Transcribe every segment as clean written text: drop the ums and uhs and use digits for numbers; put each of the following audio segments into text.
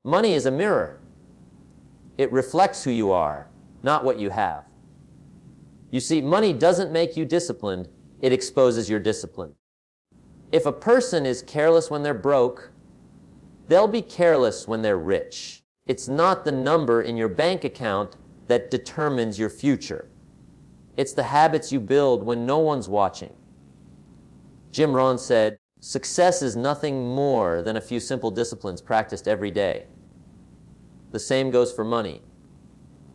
Money is a mirror. It reflects who you are, not what you have. You see, money doesn't make you disciplined, it exposes your discipline. If a person is careless when they're broke, they'll be careless when they're rich. It's not the number in your bank account that determines your future. It's the habits you build when no one's watching. Jim Rohn said, "Success is nothing more than a few simple disciplines practiced every day." The same goes for money.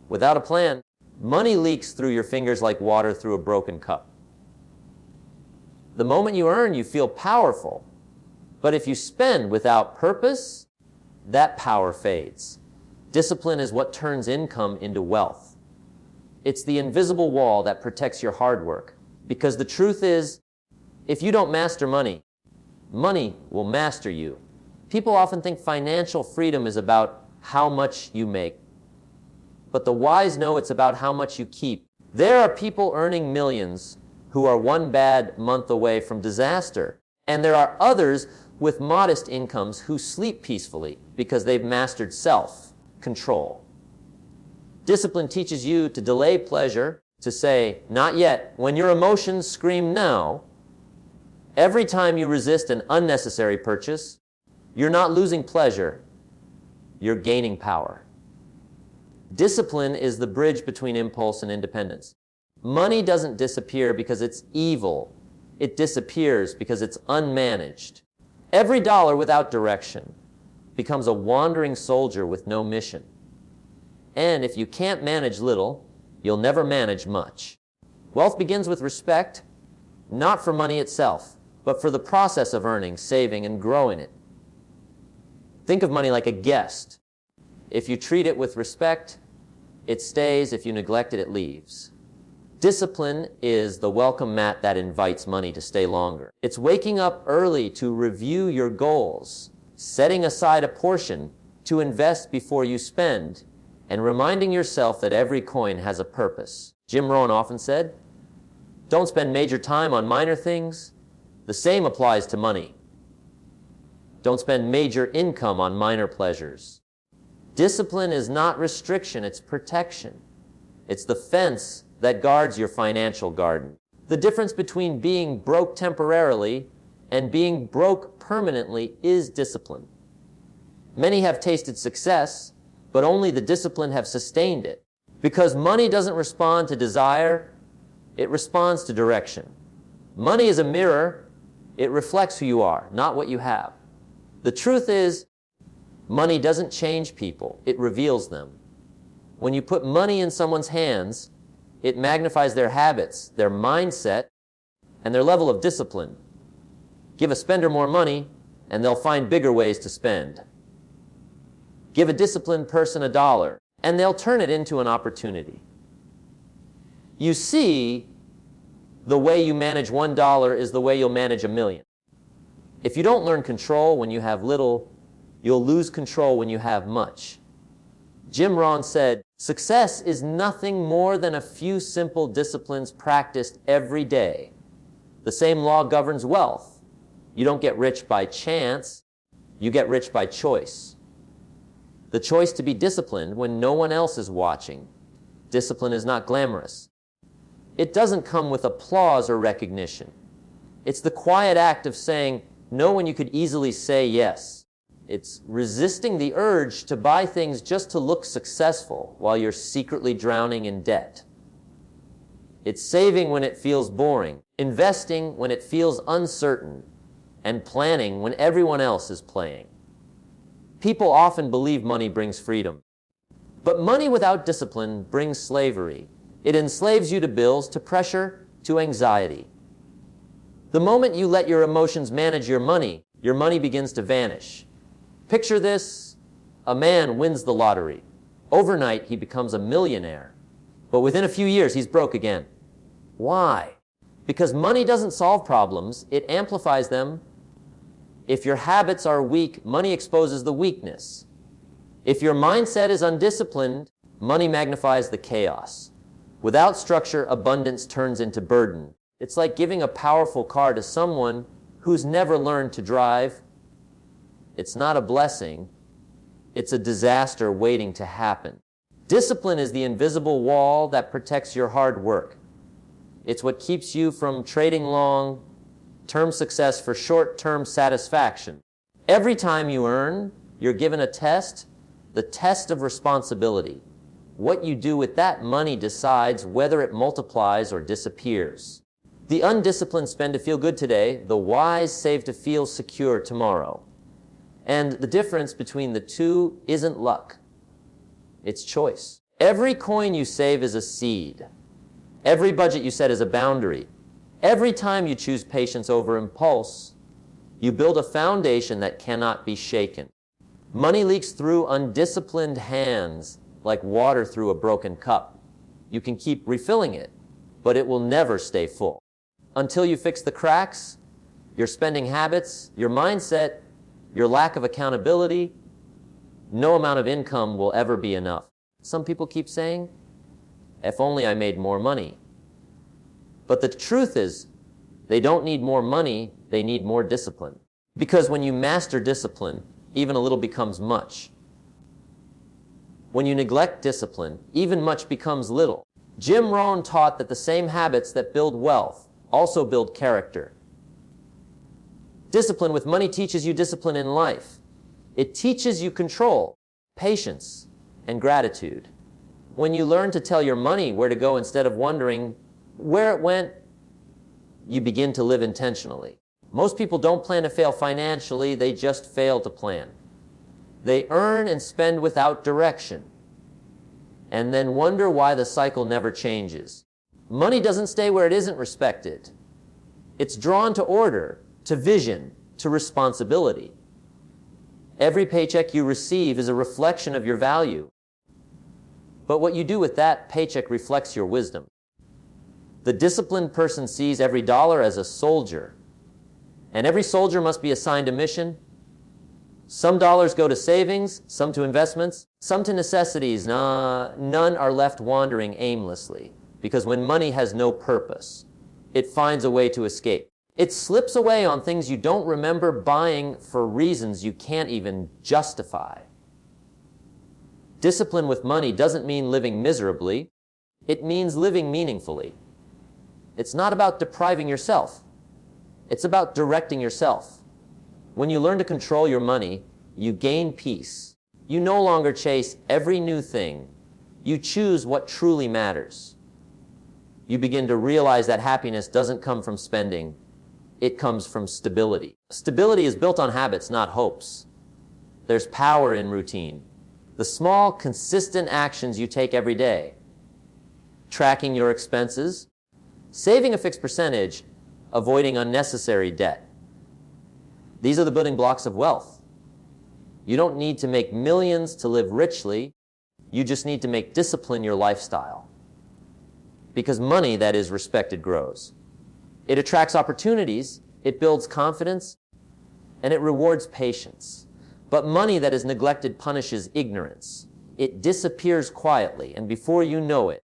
Without a plan, money leaks through your fingers like water through a broken cup. The moment you earn, you feel powerful. But if you spend without purpose, that power fades. Discipline is what turns income into wealth. It's the invisible wall that protects your hard work. Because the truth is, if you don't master money, money will master you. People often think financial freedom is about how much you make. But the wise know it's about how much you keep. There are people earning millions who are one bad month away from disaster. And there are others with modest incomes who sleep peacefully because they've mastered self-control. Discipline teaches you to delay pleasure, to say, "Not yet," when your emotions scream no. Every time you resist an unnecessary purchase, you're not losing pleasure, you're gaining power. Discipline is the bridge between impulse and independence. Money doesn't disappear because it's evil. It disappears because it's unmanaged. Every dollar without direction becomes a wandering soldier with no mission. And if you can't manage little, you'll never manage much. Wealth begins with respect, not for money itself, but for the process of earning, saving, and growing it. Think of money like a guest. If you treat it with respect, it stays. If you neglect it, it leaves. Discipline is the welcome mat that invites money to stay longer. It's waking up early to review your goals, setting aside a portion to invest before you spend, and reminding yourself that every coin has a purpose. Jim Rohn often said, "Don't spend major time on minor things." The same applies to money. Don't spend major income on minor pleasures. Discipline is not restriction, it's protection. It's the fence that guards your financial garden. The difference between being broke temporarily and being broke permanently is discipline. Many have tasted success, but only the disciplined have sustained it. Because money doesn't respond to desire, it responds to direction. Money is a mirror. It reflects who you are, not what you have. The truth is, money doesn't change people, it reveals them. When you put money in someone's hands, it magnifies their habits, their mindset, and their level of discipline. Give a spender more money, and they'll find bigger ways to spend. Give a disciplined person $1, and they'll turn it into an opportunity. You see, the way you manage $1 is the way you'll manage $1 million. If you don't learn control when you have little, you'll lose control when you have much. Jim Rohn said, "Success is nothing more than a few simple disciplines practiced every day." The same law governs wealth. You don't get rich by chance, you get rich by choice. The choice to be disciplined when no one else is watching. Discipline is not glamorous. It doesn't come with applause or recognition. It's the quiet act of saying no when you could easily say yes. It's resisting the urge to buy things just to look successful while you're secretly drowning in debt. It's saving when it feels boring, investing when it feels uncertain, and planning when everyone else is playing. People often believe money brings freedom. But money without discipline brings slavery. It enslaves you to bills, to pressure, to anxiety. The moment you let your emotions manage your money begins to vanish. Picture this: a man wins the lottery. Overnight, he becomes a millionaire. But within a few years, he's broke again. Why? Because money doesn't solve problems, it amplifies them. If your habits are weak, money exposes the weakness. If your mindset is undisciplined, money magnifies the chaos. Without structure, abundance turns into burden. It's like giving a powerful car to someone who's never learned to drive. It's not a blessing, It's a disaster waiting to happen. Discipline is the invisible wall that protects your hard work. It's what keeps you from trading long-term success for short-term satisfaction. Every time you earn, you're given a test, the test of responsibility. What you do with that money decides whether it multiplies or disappears. The undisciplined spend to feel good today, the wise save to feel secure tomorrow. And the difference between the two isn't luck. It's choice. Every coin you save is a seed. Every budget you set is a boundary. Every time you choose patience over impulse, you build a foundation that cannot be shaken. Money leaks through undisciplined hands like water through a broken cup. You can keep refilling it, but it will never stay full. Until you fix the cracks, your spending habits, your mindset, your lack of accountability, no amount of income will ever be enough. Some people keep saying, if only I made more money. But the truth is, they don't need more money, they need more discipline. Because when you master discipline, even a little becomes much. When you neglect discipline, even much becomes little. Jim Rohn taught that the same habits that build wealth also build character. Discipline with money teaches you discipline in life. It teaches you control, patience, and gratitude. When you learn to tell your money where to go instead of wondering where it went, you begin to live intentionally. Most people don't plan to fail financially, they just fail to plan. They earn and spend without direction, and then wonder why the cycle never changes. Money doesn't stay where it isn't respected. It's drawn to order, to vision, to responsibility. Every paycheck you receive is a reflection of your value. But what you do with that paycheck reflects your wisdom. The disciplined person sees every dollar as a soldier, and every soldier must be assigned a mission. Some dollars go to savings, some to investments, some to necessities. None are left wandering aimlessly, because when money has no purpose, it finds a way to escape. It slips away on things you don't remember buying for reasons you can't even justify. Discipline with money doesn't mean living miserably. It means living meaningfully. It's not about depriving yourself. It's about directing yourself. When you learn to control your money, you gain peace. You no longer chase every new thing. You choose what truly matters. You begin to realize that happiness doesn't come from spending. It comes from stability. Stability is built on habits, not hopes. There's power in routine. The small, consistent actions you take every day. Tracking your expenses, saving a fixed percentage, avoiding unnecessary debt. These are the building blocks of wealth. You don't need to make millions to live richly. You just need to make discipline your lifestyle. Because money that is respected grows. It attracts opportunities, it builds confidence, and it rewards patience. But money that is neglected punishes ignorance. It disappears quietly, and before you know it,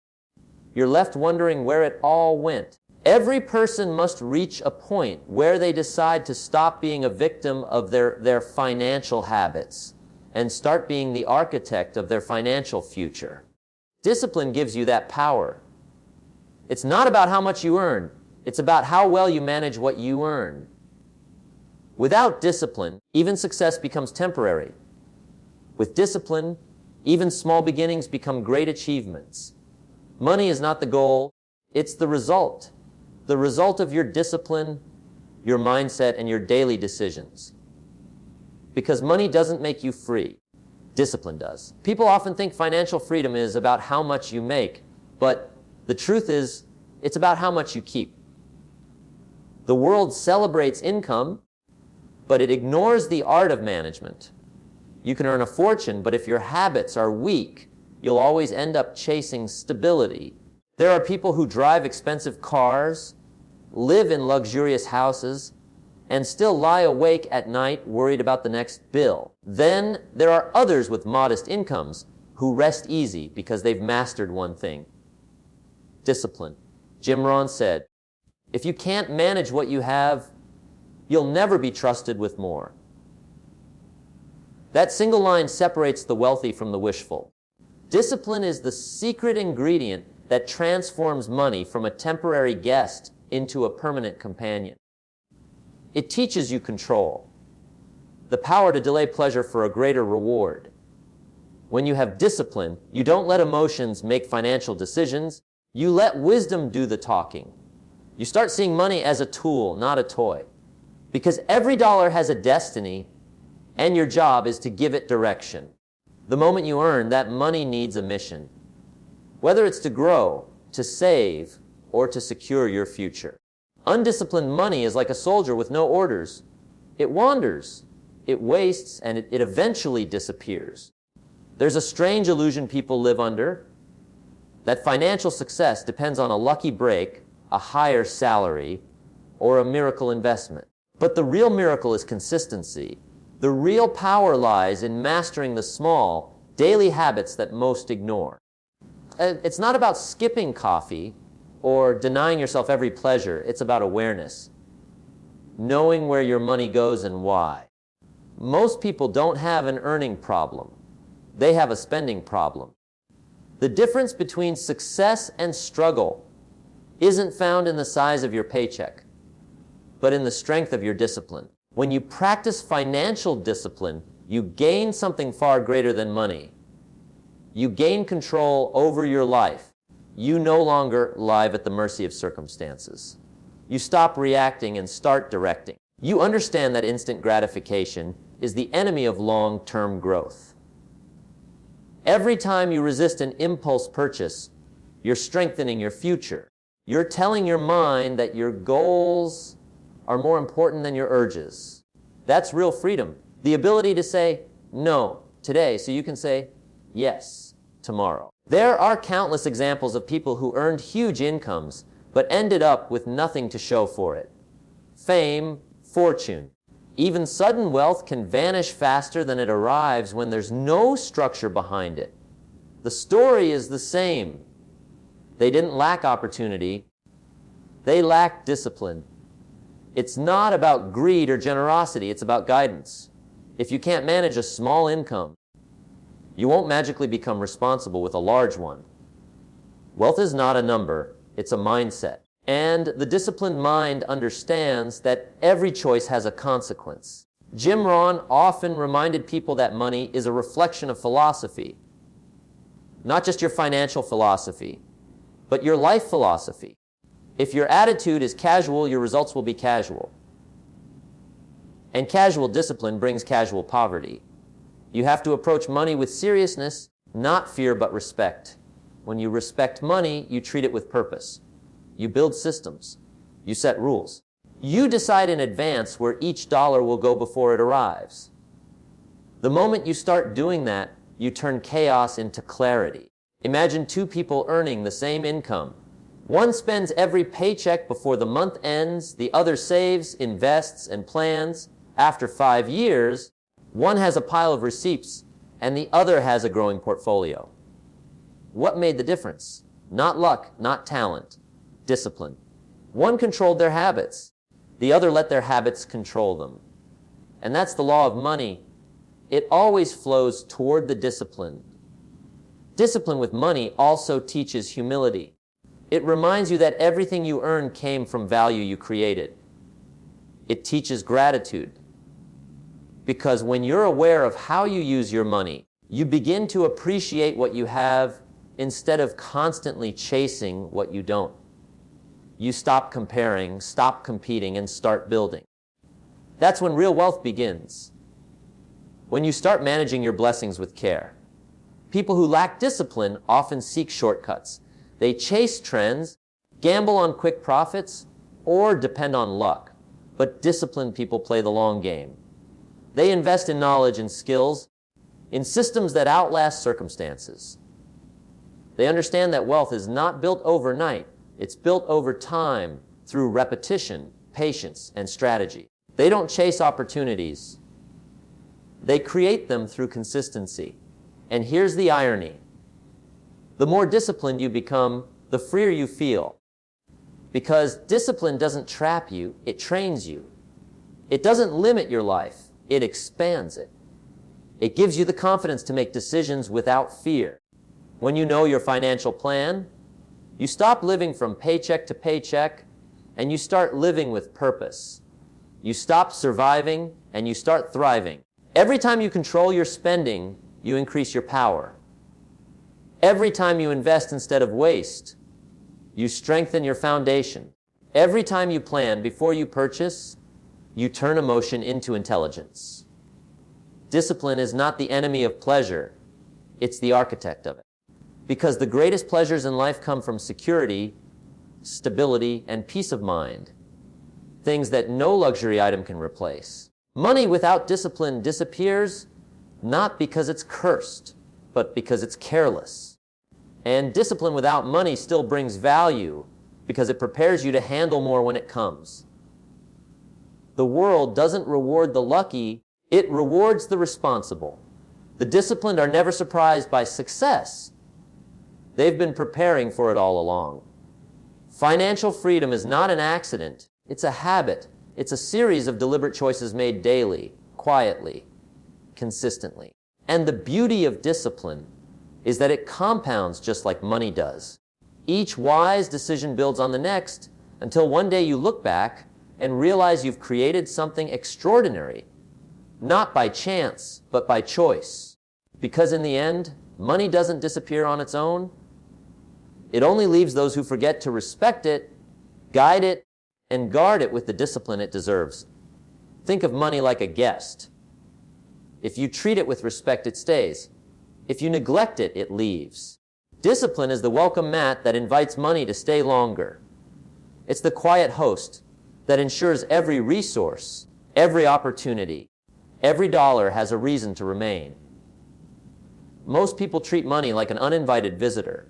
you're left wondering where it all went. Every person must reach a point where they decide to stop being a victim of their financial habits and start being the architect of their financial future. Discipline gives you that power. It's not about how much you earn. It's about how well you manage what you earn. Without discipline, even success becomes temporary. With discipline, even small beginnings become great achievements. Money is not the goal, it's the result. The result of your discipline, your mindset, and your daily decisions. Because money doesn't make you free. Discipline does. People often think financial freedom is about how much you make, but the truth is, it's about how much you keep. The world celebrates income, but it ignores the art of management. You can earn a fortune, but if your habits are weak, you'll always end up chasing stability. There are people who drive expensive cars, live in luxurious houses, and still lie awake at night worried about the next bill. Then there are others with modest incomes who rest easy because they've mastered one thing: discipline. Jim Rohn said, "If you can't manage what you have, you'll never be trusted with more." That single line separates the wealthy from the wishful. Discipline is the secret ingredient that transforms money from a temporary guest into a permanent companion. It teaches you control, the power to delay pleasure for a greater reward. When you have discipline, you don't let emotions make financial decisions. You let wisdom do the talking. You start seeing money as a tool, not a toy. Because every dollar has a destiny, and your job is to give it direction. The moment you earn, that money needs a mission. Whether it's to grow, to save, or to secure your future. Undisciplined money is like a soldier with no orders. It wanders, it wastes, and it eventually disappears. There's a strange illusion people live under, that financial success depends on a lucky break, a higher salary, or a miracle investment. But the real miracle is consistency. The real power lies in mastering the small, daily habits that most ignore. It's not about skipping coffee or denying yourself every pleasure. It's about awareness, knowing where your money goes and why. Most people don't have an earning problem. They have a spending problem. The difference between success and struggle isn't found in the size of your paycheck, but in the strength of your discipline. When you practice financial discipline, you gain something far greater than money. You gain control over your life. You no longer live at the mercy of circumstances. You stop reacting and start directing. You understand that instant gratification is the enemy of long-term growth. Every time you resist an impulse purchase, you're strengthening your future. You're telling your mind that your goals are more important than your urges. That's real freedom. The ability to say no today so you can say yes tomorrow. There are countless examples of people who earned huge incomes but ended up with nothing to show for it. Fame, fortune. Even sudden wealth can vanish faster than it arrives when there's no structure behind it. The story is the same. They didn't lack opportunity. They lacked discipline. It's not about greed or generosity. It's about guidance. If you can't manage a small income, you won't magically become responsible with a large one. Wealth is not a number. It's a mindset. And the disciplined mind understands that every choice has a consequence. Jim Rohn often reminded people that money is a reflection of philosophy. Not just your financial philosophy, but your life philosophy. If your attitude is casual, your results will be casual. And casual discipline brings casual poverty. You have to approach money with seriousness, not fear but respect. When you respect money, you treat it with purpose. You build systems. You set rules. You decide in advance where each dollar will go before it arrives. The moment you start doing that, you turn chaos into clarity. Imagine two people earning the same income. One spends every paycheck before the month ends, the other saves, invests, and plans. After 5 years, one has a pile of receipts, and the other has a growing portfolio. What made the difference? Not luck, not talent. Discipline. One controlled their habits. The other let their habits control them. And that's the law of money. It always flows toward the discipline. Discipline with money also teaches humility. It reminds you that everything you earn came from value you created. It teaches gratitude. Because when you're aware of how you use your money, you begin to appreciate what you have instead of constantly chasing what you don't. You stop comparing, stop competing, and start building. That's when real wealth begins. When you start managing your blessings with care. People who lack discipline often seek shortcuts. They chase trends, gamble on quick profits, or depend on luck. But disciplined people play the long game. They invest in knowledge and skills, in systems that outlast circumstances. They understand that wealth is not built overnight. It's built over time through repetition, patience, and strategy. They don't chase opportunities. They create them through consistency. And here's the irony. The more disciplined you become, the freer you feel. Because discipline doesn't trap you, it trains you. It doesn't limit your life, it expands it. It gives you the confidence to make decisions without fear. When you know your financial plan, you stop living from paycheck to paycheck and you start living with purpose. You stop surviving and you start thriving. Every time you control your spending, you increase your power. Every time you invest instead of waste, you strengthen your foundation. Every time you plan before you purchase, you turn emotion into intelligence. Discipline is not the enemy of pleasure, it's the architect of it. Because the greatest pleasures in life come from security, stability, and peace of mind, things that no luxury item can replace. Money without discipline disappears, not because it's cursed, but because it's careless. And discipline without money still brings value, because it prepares you to handle more when it comes. The world doesn't reward the lucky, it rewards the responsible. The disciplined are never surprised by success. They've been preparing for it all along. Financial freedom is not an accident. It's a habit. It's a series of deliberate choices made daily, quietly, consistently. And the beauty of discipline is that it compounds just like money does. Each wise decision builds on the next until one day you look back and realize you've created something extraordinary, not by chance, but by choice. Because in the end, money doesn't disappear on its own. It only leaves those who forget to respect it, guide it, and guard it with the discipline it deserves. Think of money like a guest. If you treat it with respect, it stays. If you neglect it, it leaves. Discipline is the welcome mat that invites money to stay longer. It's the quiet host that ensures every resource, every opportunity, every dollar has a reason to remain. Most people treat money like an uninvited visitor.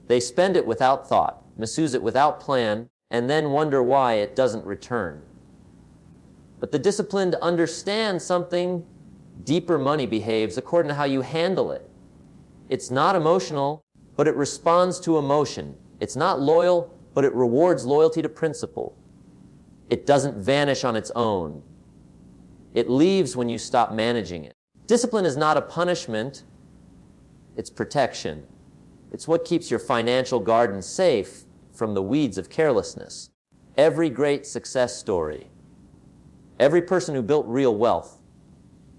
They spend it without thought, misuse it without plan, and then wonder why it doesn't return. But the disciplined understand something. Deeper money behaves according to how you handle it. It's not emotional, but it responds to emotion. It's not loyal, but it rewards loyalty to principle. It doesn't vanish on its own. It leaves when you stop managing it. Discipline is not a punishment, it's protection. It's what keeps your financial garden safe from the weeds of carelessness. Every great success story, every person who built real wealth,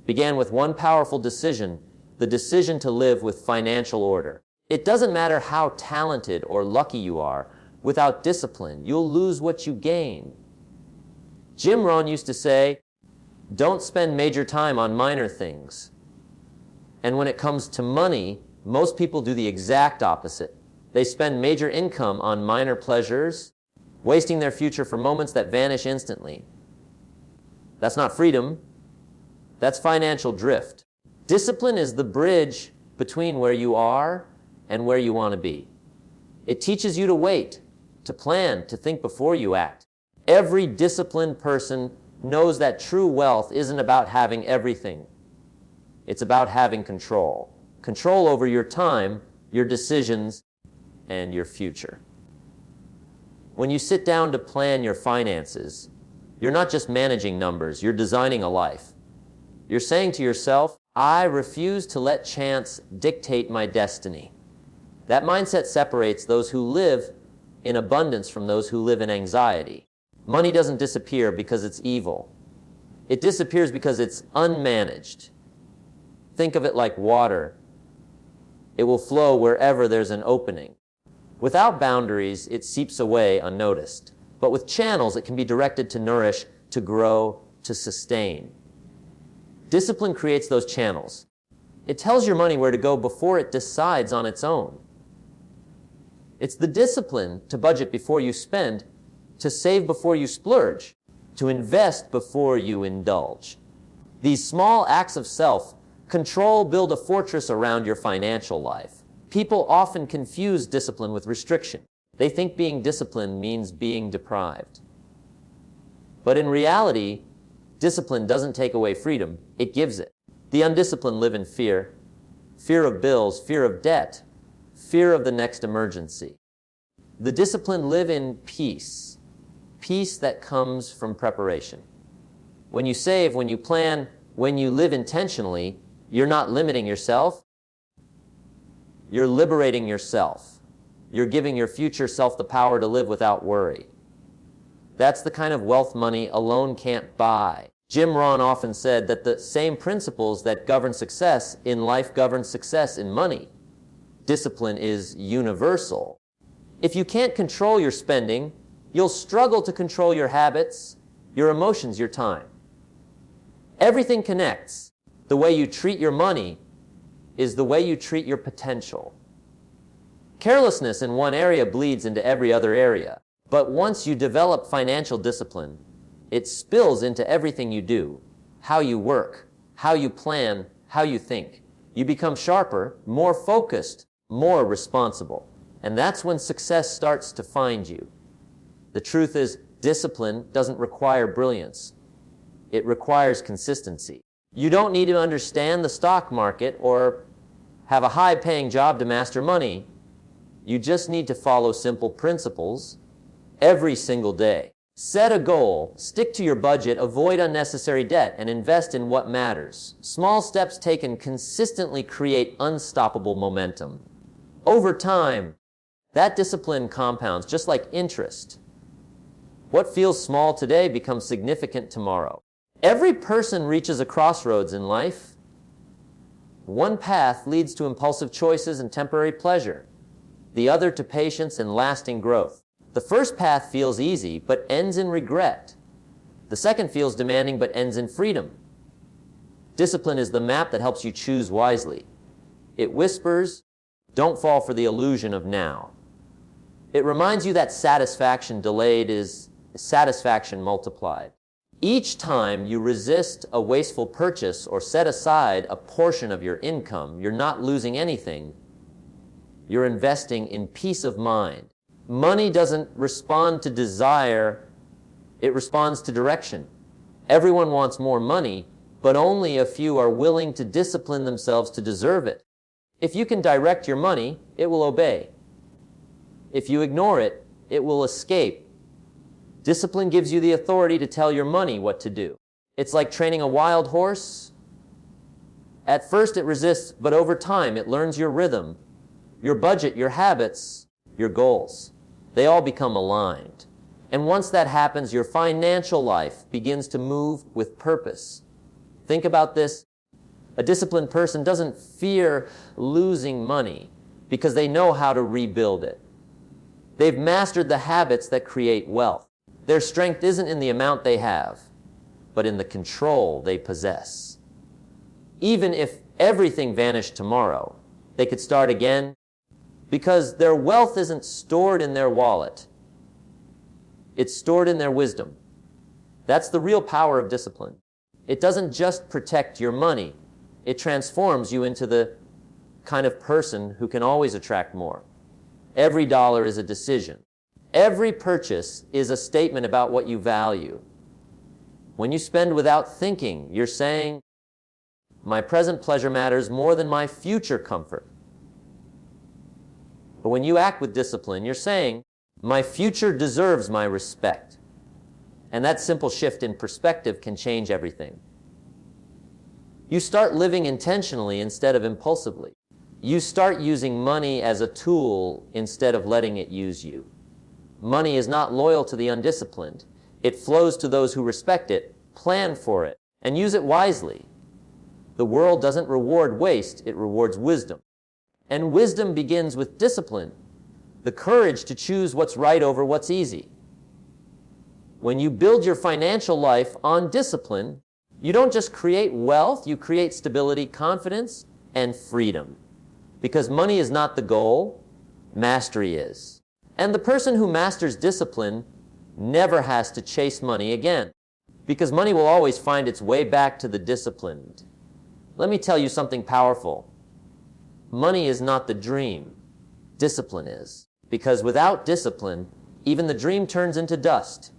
began with one powerful decision, the decision to live with financial order. It doesn't matter how talented or lucky you are, without discipline, you'll lose what you gain. Jim Rohn used to say, don't spend major time on minor things. And when it comes to money, most people do the exact opposite. They spend major income on minor pleasures, wasting their future for moments that vanish instantly. That's not freedom. That's financial drift. Discipline is the bridge between where you are and where you want to be. It teaches you to wait, to plan, to think before you act. Every disciplined person knows that true wealth isn't about having everything. It's about having control. Control over your time, your decisions, and your future. When you sit down to plan your finances, you're not just managing numbers, you're designing a life. You're saying to yourself, I refuse to let chance dictate my destiny. That mindset separates those who live in abundance from those who live in anxiety. Money doesn't disappear because it's evil. It disappears because it's unmanaged. Think of it like water. It will flow wherever there's an opening. Without boundaries, it seeps away unnoticed. But with channels, it can be directed to nourish, to grow, to sustain. Discipline creates those channels. It tells your money where to go before it decides on its own. It's the discipline to budget before you spend, to save before you splurge, to invest before you indulge. These small acts of self-control build a fortress around your financial life. People often confuse discipline with restriction. They think being disciplined means being deprived. But in reality, discipline doesn't take away freedom, it gives it. The undisciplined live in fear. Fear of bills, fear of debt, fear of the next emergency. The disciplined live in peace. Peace that comes from preparation. When you save, when you plan, when you live intentionally, You're not limiting yourself. You're liberating yourself. You're giving your future self the power to live without worry. That's the kind of wealth money alone can't buy. Jim Rohn often said that the same principles that govern success in life govern success in money. Discipline is universal. If you can't control your spending, you'll struggle to control your habits, your emotions, your time. Everything connects. The way you treat your money is the way you treat your potential. Carelessness in one area bleeds into every other area. But once you develop financial discipline, it spills into everything you do, how you work, how you plan, how you think. You become sharper, more focused, more responsible. And that's when success starts to find you. The truth is, discipline doesn't require brilliance. It requires consistency. You don't need to understand the stock market or have a high-paying job to master money. You just need to follow simple principles every single day. Set a goal, stick to your budget, avoid unnecessary debt, and invest in what matters. Small steps taken consistently create unstoppable momentum. Over time, that discipline compounds just like interest. What feels small today becomes significant tomorrow. Every person reaches a crossroads in life. One path leads to impulsive choices and temporary pleasure, the other to patience and lasting growth. The first path feels easy, but ends in regret. The second feels demanding, but ends in freedom. Discipline is the map that helps you choose wisely. It whispers, don't fall for the illusion of now. It reminds you that satisfaction delayed is satisfaction multiplied. Each time you resist a wasteful purchase or set aside a portion of your income, you're not losing anything. You're investing in peace of mind. Money doesn't respond to desire, it responds to direction. Everyone wants more money, but only a few are willing to discipline themselves to deserve it. If you can direct your money, it will obey. If you ignore it, it will escape. Discipline gives you the authority to tell your money what to do. It's like training a wild horse. At first it resists, but over time it learns your rhythm, your budget, your habits, your goals. They all become aligned. And once that happens, your financial life begins to move with purpose. Think about this. A disciplined person doesn't fear losing money because they know how to rebuild it. They've mastered the habits that create wealth. Their strength isn't in the amount they have, but in the control they possess. Even if everything vanished tomorrow, they could start again because their wealth isn't stored in their wallet. It's stored in their wisdom. That's the real power of discipline. It doesn't just protect your money. It transforms you into the kind of person who can always attract more. Every dollar is a decision. Every purchase is a statement about what you value. When you spend without thinking, you're saying, my present pleasure matters more than my future comfort. But when you act with discipline, you're saying, my future deserves my respect. And that simple shift in perspective can change everything. You start living intentionally instead of impulsively. You start using money as a tool instead of letting it use you. Money is not loyal to the undisciplined. It flows to those who respect it, plan for it, and use it wisely. The world doesn't reward waste, it rewards wisdom. And wisdom begins with discipline, the courage to choose what's right over what's easy. When you build your financial life on discipline, you don't just create wealth, you create stability, confidence, and freedom. Because money is not the goal, mastery is. And the person who masters discipline never has to chase money again, because money will always find its way back to the disciplined. Let me tell you something powerful. Money is not the dream. Discipline is. Because without discipline, even the dream turns into dust.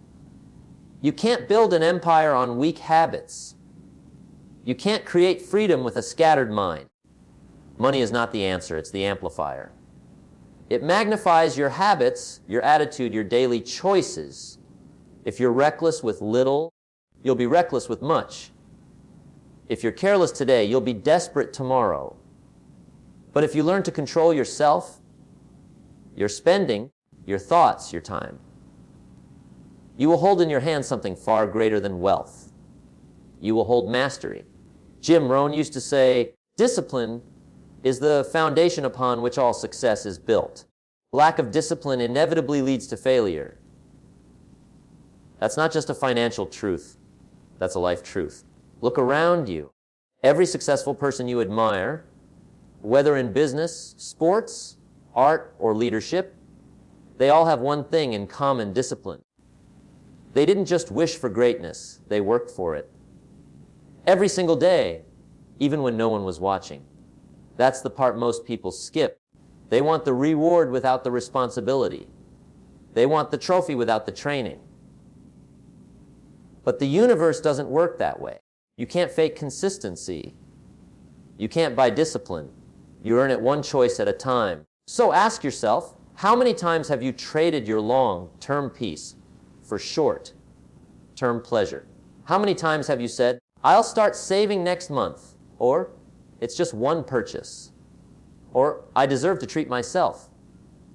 You can't build an empire on weak habits. You can't create freedom with a scattered mind. Money is not the answer, it's the amplifier. It magnifies your habits, your attitude, your daily choices. If you're reckless with little, you'll be reckless with much. If you're careless today, you'll be desperate tomorrow. But if you learn to control yourself, your spending, your thoughts, your time, you will hold in your hand something far greater than wealth. You will hold mastery. Jim Rohn used to say, discipline is the foundation upon which all success is built. Lack of discipline inevitably leads to failure. That's not just a financial truth. That's a life truth. Look around you. Every successful person you admire, whether in business, sports, art, or leadership, they all have one thing in common: discipline. They didn't just wish for greatness, they worked for it. Every single day, even when no one was watching. That's the part most people skip. They want the reward without the responsibility. They want the trophy without the training. But the universe doesn't work that way. You can't fake consistency. You can't buy discipline. You earn it one choice at a time. So ask yourself, how many times have you traded your long-term peace for short-term pleasure? How many times have you said, I'll start saving next month, or it's just one purchase, or I deserve to treat myself?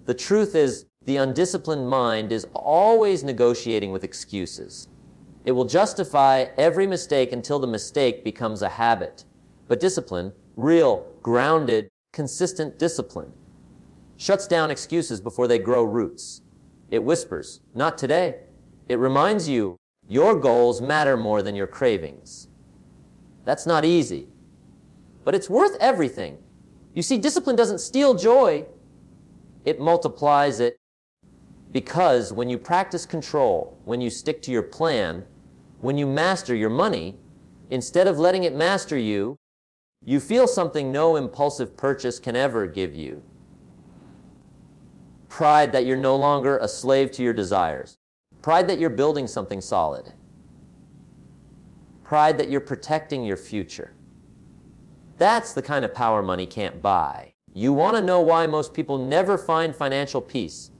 The truth is, the undisciplined mind is always negotiating with excuses. It will justify every mistake until the mistake becomes a habit. But discipline, real, grounded, consistent discipline, shuts down excuses before they grow roots. It whispers, not today. It reminds you, your goals matter more than your cravings. That's not easy, but it's worth everything. You see, discipline doesn't steal joy. It multiplies it, because when you practice control, when you stick to your plan, when you master your money, instead of letting it master you, you feel something no impulsive purchase can ever give you. Pride that you're no longer a slave to your desires. Pride that you're building something solid. Pride that you're protecting your future. That's the kind of power money can't buy. You want to know why most people never find financial peace?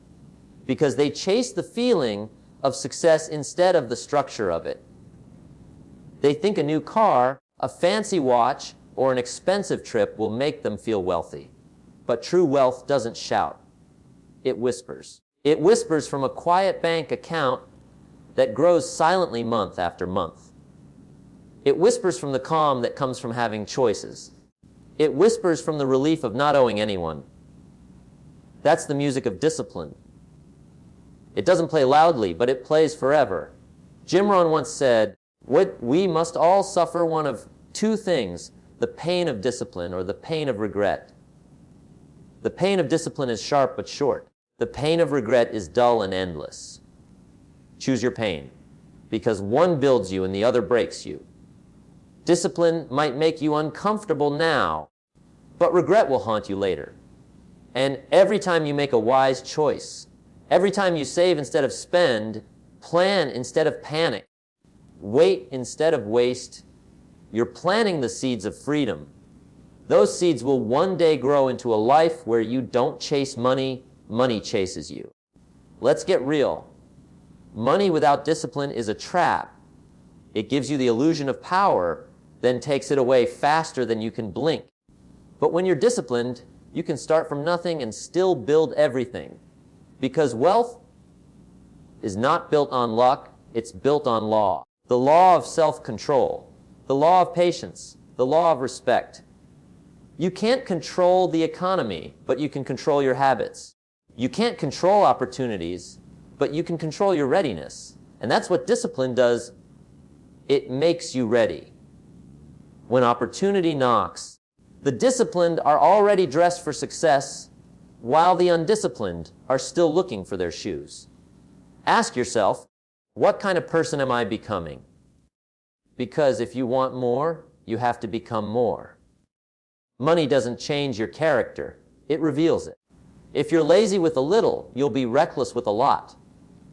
Because they chase the feeling of success instead of the structure of it. They think a new car, a fancy watch, or an expensive trip will make them feel wealthy. But true wealth doesn't shout. It whispers. It whispers from a quiet bank account that grows silently month after month. It whispers from the calm that comes from having choices. It whispers from the relief of not owing anyone. That's the music of discipline. It doesn't play loudly, but it plays forever. Jim Rohn once said, we must all suffer one of two things: the pain of discipline or the pain of regret. The pain of discipline is sharp but short. The pain of regret is dull and endless. Choose your pain, because one builds you and the other breaks you. Discipline might make you uncomfortable now, but regret will haunt you later. And every time you make a wise choice, every time you save instead of spend, plan instead of panic, wait instead of waste, you're planting the seeds of freedom. Those seeds will one day grow into a life where you don't chase money, money chases you. Let's get real. Money without discipline is a trap. It gives you the illusion of power, then takes it away faster than you can blink. But when you're disciplined, you can start from nothing and still build everything. Because wealth is not built on luck, it's built on law. The law of self-control, the law of patience, the law of respect. You can't control the economy, but you can control your habits. You can't control opportunities, but you can control your readiness. And that's what discipline does. It makes you ready. When opportunity knocks, the disciplined are already dressed for success, while the undisciplined are still looking for their shoes. Ask yourself, what kind of person am I becoming? Because if you want more, you have to become more. Money doesn't change your character, it reveals it. If you're lazy with a little, you'll be reckless with a lot.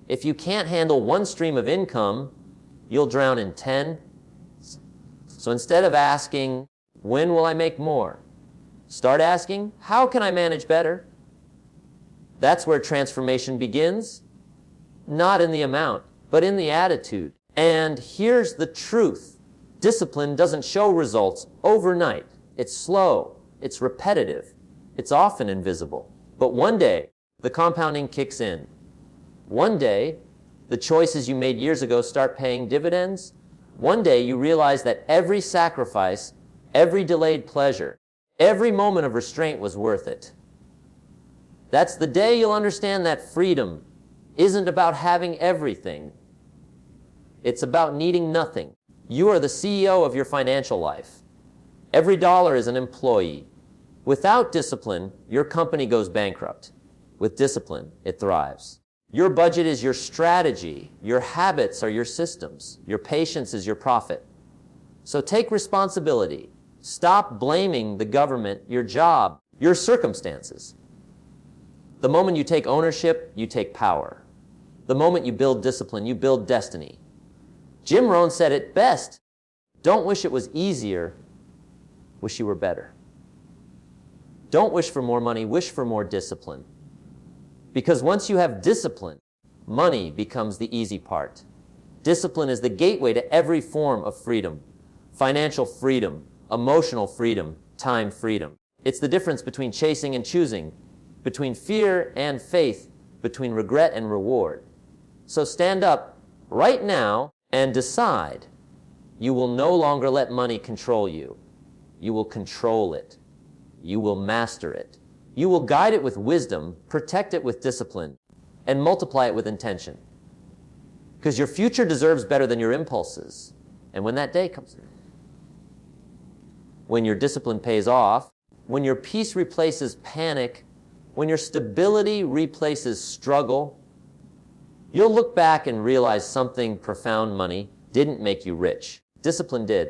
If you can't handle one stream of income, you'll drown in 10. So instead of asking, when will I make more? Start asking, how can I manage better? That's where transformation begins. Not in the amount, but in the attitude. And here's the truth. Discipline doesn't show results overnight. It's slow, it's repetitive, it's often invisible. But one day, the compounding kicks in. One day, the choices you made years ago start paying dividends. One day, you realize that every sacrifice, every delayed pleasure, every moment of restraint was worth it. That's the day you'll understand that freedom isn't about having everything. It's about needing nothing. You are the CEO of your financial life. Every dollar is an employee. Without discipline, your company goes bankrupt. With discipline, it thrives. Your budget is your strategy. Your habits are your systems. Your patience is your profit. So take responsibility. Stop blaming the government, your job, your circumstances. The moment you take ownership, you take power. The moment you build discipline, you build destiny. Jim Rohn said it best, don't wish it was easier, wish you were better. Don't wish for more money, wish for more discipline. Because once you have discipline, money becomes the easy part. Discipline is the gateway to every form of freedom. Financial freedom, emotional freedom, time freedom. It's the difference between chasing and choosing, between fear and faith, between regret and reward. So stand up right now and decide you will no longer let money control you. You will control it. You will master it. You will guide it with wisdom, protect it with discipline, and multiply it with intention. Because your future deserves better than your impulses. And when that day comes, when your discipline pays off, when your peace replaces panic, when your stability replaces struggle, you'll look back and realize something profound. Money didn't make you rich. Discipline did.